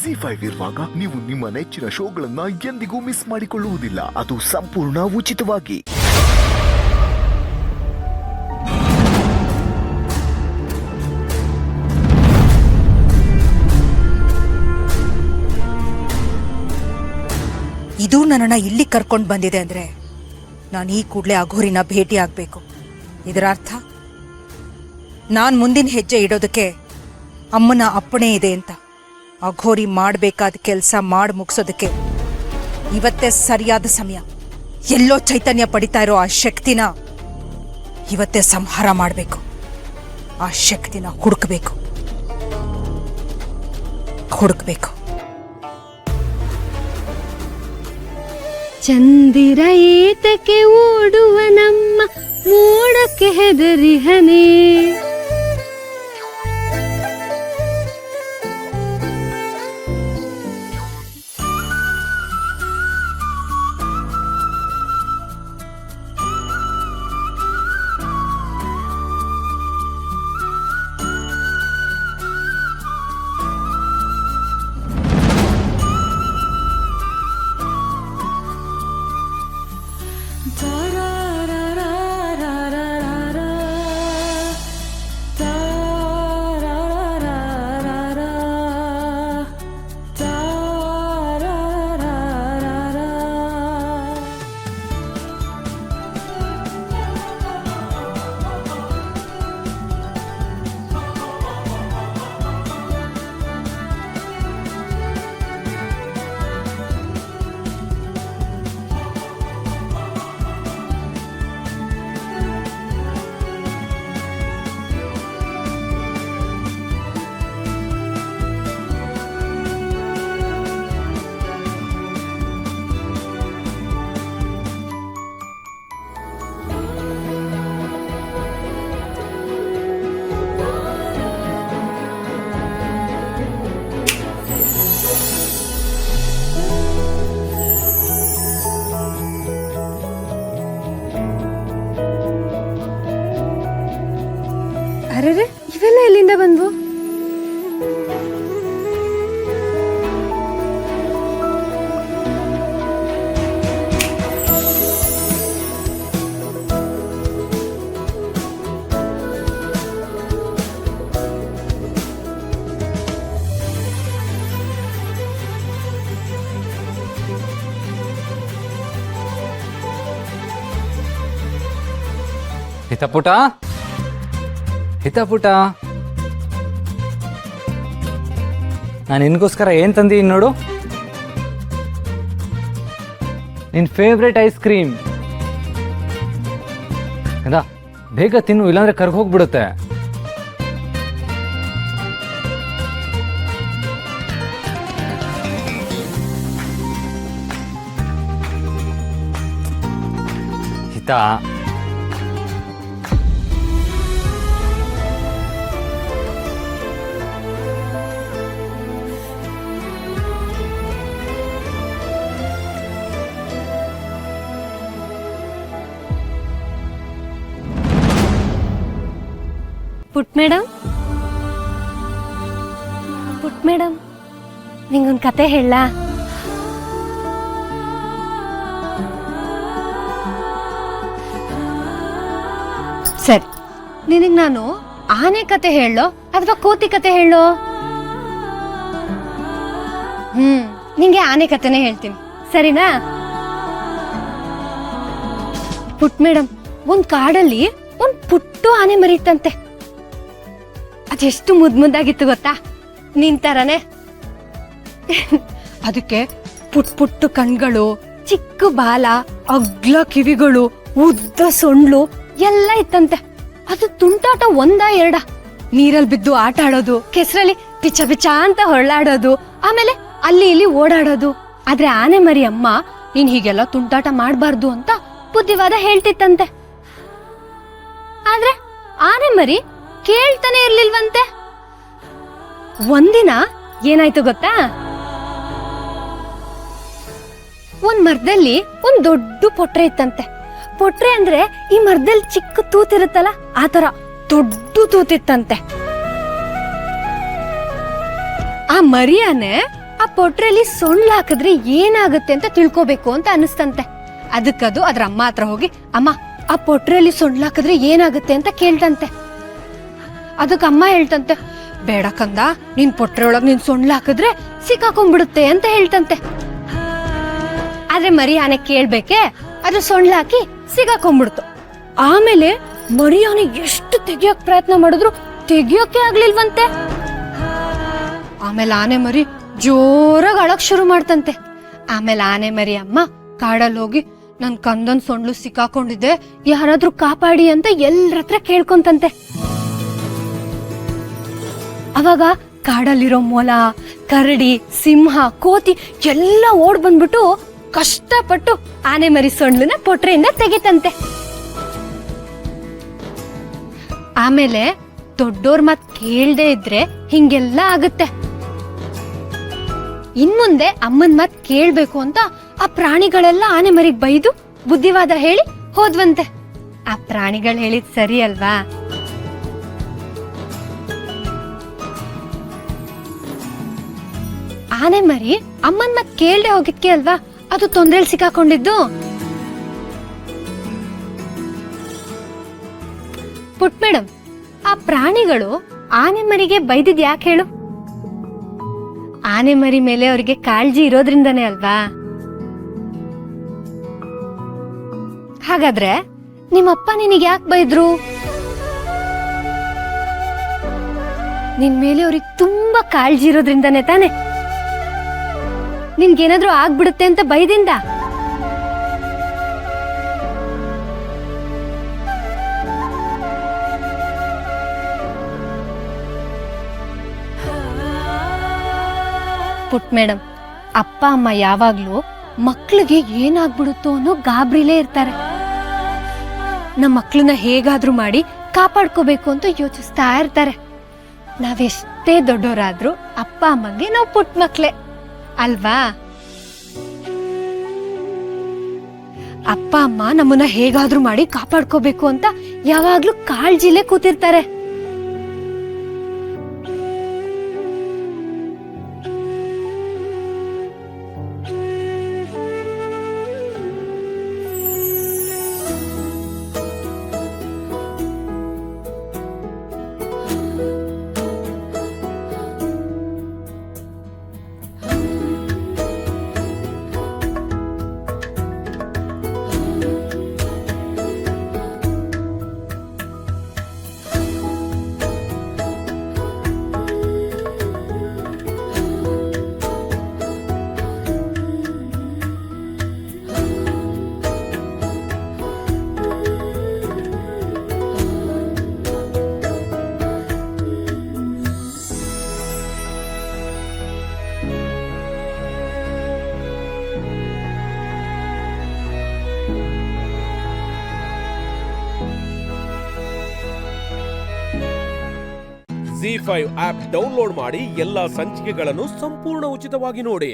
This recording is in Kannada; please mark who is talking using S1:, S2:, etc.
S1: ZEE5 ಇರುವಾಗ ನೀವು ನಿಮ್ಮ ನೆಚ್ಚಿನ ಶೋಗಳನ್ನ ಎಂದಿಗೂ ಮಿಸ್ ಮಾಡಿಕೊಳ್ಳುವುದಿಲ್ಲ. ಅದು ಸಂಪೂರ್ಣ ಉಚಿತವಾಗಿ.
S2: ಇದು ನನ್ನನ್ನ ಇಲ್ಲಿ ಕರ್ಕೊಂಡು ಬಂದಿದೆ ಅಂದ್ರೆ ನಾನು ಈ ಕೂಡಲೇ ಅಘೋರಿನ ಭೇಟಿ ಆಗ್ಬೇಕು. ಇದರ ಅರ್ಥ ನಾನು ಮುಂದಿನ ಹೆಜ್ಜೆ ಇಡೋದಕ್ಕೆ ಅಮ್ಮನ ಅಪ್ಪಣೆ ಇದೆ ಅಂತ. ಅಘೋರಿ ಮಾಡಬೇಕಾದ ಕೆಲಸ ಮಾಡಿ ಮುಗಿಸೋದಕ್ಕೆ ಇವತ್ತೇ ಸರಿಯಾದ ಸಮಯ. ಎಲ್ಲೋ ಚೈತನ್ಯ ಪಡಿತಾ ಇರೋ ಆ ಶಕ್ತಿನ ಇವತ್ತೇ ಸಂಹಾರ ಮಾಡಬೇಕು. ಆ ಶಕ್ತಿನ ಹುಡುಕಬೇಕು.
S3: ಚಂದಿರ ಏತಕ್ಕೆ ಓಡುವ ನಮ್ಮ ಮೋಡಕ್ಕೆ ಹೆದರಿಹನೆ. ಅರೆ, ಇವೆಲ್ಲ ಎಲ್ಲಿಂದ ಬಂದ್ವು?
S4: ಹಿತಪುಟ, ನಾನು ನಿನ್ಗೋಸ್ಕರ ಏನ್ ತಂದೀನಿ ನೋಡು. ನಿನ್ ಫೇವ್ರೆಟ್ ಐಸ್ ಕ್ರೀಮ್. ಬೇಗ ತಿನ್ನು, ಇಲ್ಲಾಂದ್ರೆ ಕರ್ಗೋಗ್ಬಿಡುತ್ತೆ. ಹಿತ,
S3: ಪುಟ್ ಮೇಡಮ್, ನಿಂಗೊಂದು ಕತೆ ಹೇಳ. ಸರಿ, ನಿನಗ್ ನಾನು ಆನೆ ಕತೆ ಹೇಳೋ ಅಥವಾ ಕೋತಿ ಕತೆ ಹೇಳೋ? ನಿಂಗೆ ಆನೆ ಕತೆನೇ ಹೇಳ್ತೀನಿ, ಸರಿನಾ? ಪುಟ್ ಮೇಡಮ್, ಒಂದ್ ಕಾಡಲ್ಲಿ ಒಂದ್ ಪುಟ್ಟು ಆನೆ ಮರಿತಂತೆ. ಅದೆಷ್ಟು ಮುದ್ದಾಗಿತ್ತು ಗೊತ್ತಾ, ನಿನ್ ತರನೇ. ಅದಕ್ಕೆ ಪುಟ್ಟು ಕಣ್ಗಳು, ಚಿಕ್ಕ ಬಾಲ, ಅಗ್ಲ ಕಿವಿಗಳು, ಉದ್ದ ಸೊಂಡ್ಲು ಎಲ್ಲ ಇತ್ತಂತೆ. ಅದು ತುಂಟಾಟ ಒಂದ ಎರಡ. ನೀರಲ್ಲಿ ಬಿದ್ದು ಆಟ ಆಡೋದು, ಕೆಸರಲ್ಲಿ ಪಿಚ್ಚ ಪಿಚ್ಚ ಅಂತ ಹೊರಳಾಡೋದು, ಆಮೇಲೆ ಅಲ್ಲಿ ಇಲ್ಲಿ ಓಡಾಡೋದು. ಆದ್ರೆ ಆನೆ ಮರಿ ಅಮ್ಮ ನೀನ್ ಹೀಗೆಲ್ಲ ತುಂಟಾಟ ಮಾಡ್ಬಾರ್ದು ಅಂತ ಬುದ್ಧಿವಾದ ಹೇಳ್ತಿತ್ತಂತೆ. ಆದ್ರೆ ಆನೆ ಮರಿ ಕೇಳ್ತಾನೆ ಇರ್ಲಿಲ್ವಂತೆ. ಒಂದಿನ ಏನಾಯ್ತು ಗೊತ್ತಾ? ಒಂದ್ ಮರದಲ್ಲಿ ಒಂದ್ ದೊಡ್ಡ ಪೊಟ್ರೆ ಇತ್ತಂತೆ. ಪೊಟ್ರೆ ಅಂದ್ರೆ ಈ ಮರದಲ್ಲಿ ಚಿಕ್ಕ ತೂತಿರುತ್ತಲ್ಲ, ಆತರ ದೊಡ್ಡ ತೂತಿತ್ತಂತೆ. ಆ ಮರಿಯಾನೆ ಆ ಆ ಪೊಟ್ರೆಯಲ್ಲಿ ಸೊಳ್ಳು ಹಾಕಿದ್ರೆ ಏನಾಗುತ್ತೆ ಅಂತ ತಿಳ್ಕೊಬೇಕು ಅಂತ ಅನಿಸ್ತಂತೆ. ಅದಕ್ಕದು ಅದ್ರ ಅಮ್ಮ ಹತ್ರ ಹೋಗಿ, ಅಮ್ಮ ಆ ಪೊಟ್ರೆಯಲ್ಲಿ ಸೊಳ್ಳು ಹಾಕಿದ್ರೆ ಏನಾಗುತ್ತೆ ಅಂತ ಕೇಳ್ತಂತೆ. ಅದಕ್ಕೆ ಅಮ್ಮ ಹೇಳ್ತಂತೆ, ಬೇಡ ಕಂದ, ನಿನ್ ಪೊಟ್ರೆ ಒಳಗ್ ನೀನ್ ಸೊಳ್ಳು ಹಾಕಿದ್ರೆ ಸಿಕ್ಕಾಕೊಂಡ್ಬಿಡುತ್ತೆ ಅಂತ ಹೇಳ್ತಂತೆ. ಆದ್ರೆ ಮರಿ ಆನೆ ಕೇಳ್ಬೇಕೆ, ಅದು ಸೊಳ್ಳು ಹಾಕಿ ಸಿಗಾಕೊಂಡ್ಬಿಡ್ತು. ಆಮೇಲೆ ಮರಿ ಆನೆ ಎಷ್ಟು ತೆಗಿಯೋಕ್ ಪ್ರಯತ್ನ ಮಾಡಿದ್ರು ತೆಗಿಯೋಕೆ ಆಗ್ಲಿಲ್ವಂತೆ. ಆಮೇಲೆ ಆನೆ ಮರಿ ಜೋರಾಗಿ ಅಳಕ್ ಶುರು ಮಾಡ್ತಂತೆ. ಆಮೇಲೆ ಆನೆ ಮರಿ ಅಮ್ಮ ಕಾಡಲ್ಲಿ ಹೋಗಿ, ನನ್ ಕಂದನ್ ಸೊಳ್ಳು ಸಿಕ್ಕಾಕೊಂಡಿದೆ, ಯಾರಾದ್ರೂ ಕಾಪಾಡಿ ಅಂತ ಎಲ್ಲರ ಹತ್ರ ಕೇಳ್ಕೊಂತಂತೆ. ಅವಾಗ ಕಾಡಲ್ಲಿರೋ ಮೊಲ, ಕರಡಿ, ಸಿಂಹ, ಕೋತಿ ಎಲ್ಲ ಓಡ್ ಬಂದ್ಬಿಟ್ಟು ಕಷ್ಟಪಟ್ಟು ಆನೆ ಮರಿ ಸೊಂಡ್ಲನ್ನ ಪೊಟ್ರೆಯಿಂದ ತೆಗಿತಂತೆ. ಆಮೇಲೆ ದೊಡ್ಡೋರ್ ಮಾತ್ ಕೇಳ್ದೆ ಇದ್ರೆ ಹಿಂಗೆಲ್ಲ ಆಗುತ್ತೆ. ಇನ್ಮುಂದೆ ಅಮ್ಮನ್ ಮಾತ್ ಕೇಳ್ಬೇಕು ಅಂತ ಆ ಪ್ರಾಣಿಗಳೆಲ್ಲ ಆನೆ ಮರಿಗ್ ಬೈದು ಬುದ್ಧಿವಾದ ಹೇಳಿ ಹೋದ್ವಂತೆ. ಆ ಪ್ರಾಣಿಗಳು ಹೇಳಿದ್ ಸರಿ ಅಲ್ವಾ? ಆನೆ ಮರಿ ಅಮ್ಮನ್ ಮಾತ್ ಕೇಳ್ದೆ ಹೋಗಿದ್ಕೆ ಅಲ್ವಾ ಅದು ತೊಂದ್ರೆಲ್ ಸಿಕ್ಕಾಕೊಂಡಿದ್ದು. ಪುಟ್ ಮೇಡಮ್, ಆ ಪ್ರಾಣಿಗಳು ಆನೆ ಮರಿಗೆ ಬೈದಿದ್ ಯಾಕೆ ಹೇಳು? ಆನೆ ಮರಿ ಮೇಲೆ ಅವರಿಗೆ ಕಾಳಜಿ ಇರೋದ್ರಿಂದನೇ ಅಲ್ವಾ? ಹಾಗಾದ್ರೆ ನಿಮ್ಮಪ್ಪ ನಿನಗೆ ಯಾಕೆ ಬೈದ್ರು? ನಿನ್ ಮೇಲೆ ಅವ್ರಿಗೆ ತುಂಬಾ ಕಾಳಜಿ ಇರೋದ್ರಿಂದನೇ ತಾನೆ? ನಿನ್ಗೇನಾದ್ರೂ ಆಗ್ಬಿಡುತ್ತೆ ಅಂತ ಬೈದಿಂದ? ಪುಟ್ ಮೇಡಮ್, ಅಪ್ಪ ಅಮ್ಮ ಯಾವಾಗ್ಲೂ ಮಕ್ಳಿಗೆ ಏನಾಗ್ಬಿಡುತ್ತೋ ಅನ್ನೋ ಗಾಬ್ರಿಲೇ ಇರ್ತಾರೆ. ನಮ್ಮ ಮಕ್ಳನ್ನ ಹೇಗಾದ್ರೂ ಮಾಡಿ ಕಾಪಾಡ್ಕೋಬೇಕು ಅಂತ ಯೋಚಿಸ್ತಾ ಇರ್ತಾರೆ. ನಾವೆಷ್ಟೇ ದೊಡ್ಡವರಾದ್ರೂ ಅಪ್ಪ ಅಮ್ಮಂಗೆ ನಾವು ಪುಟ್ ಮಕ್ಳೇ ಅಲ್ವಾ? ಅಪ್ಪ ಅಮ್ಮ ನಮ್ಮನ್ನ ಹೇಗಾದ್ರೂ ಮಾಡಿ ಕಾಪಾಡ್ಕೋಬೇಕು ಅಂತ ಯಾವಾಗ್ಲೂ ಕಾಳಜಿಲೇ ಕೂತಿರ್ತಾರೆ.
S5: ZEE5 ಆಪ್ ಡೌನ್ಲೋಡ್ ಮಾಡಿ ಎಲ್ಲಾ ಸಂಚಿಕೆಗಳನ್ನು ಸಂಪೂರ್ಣ ಉಚಿತವಾಗಿ ನೋಡಿ.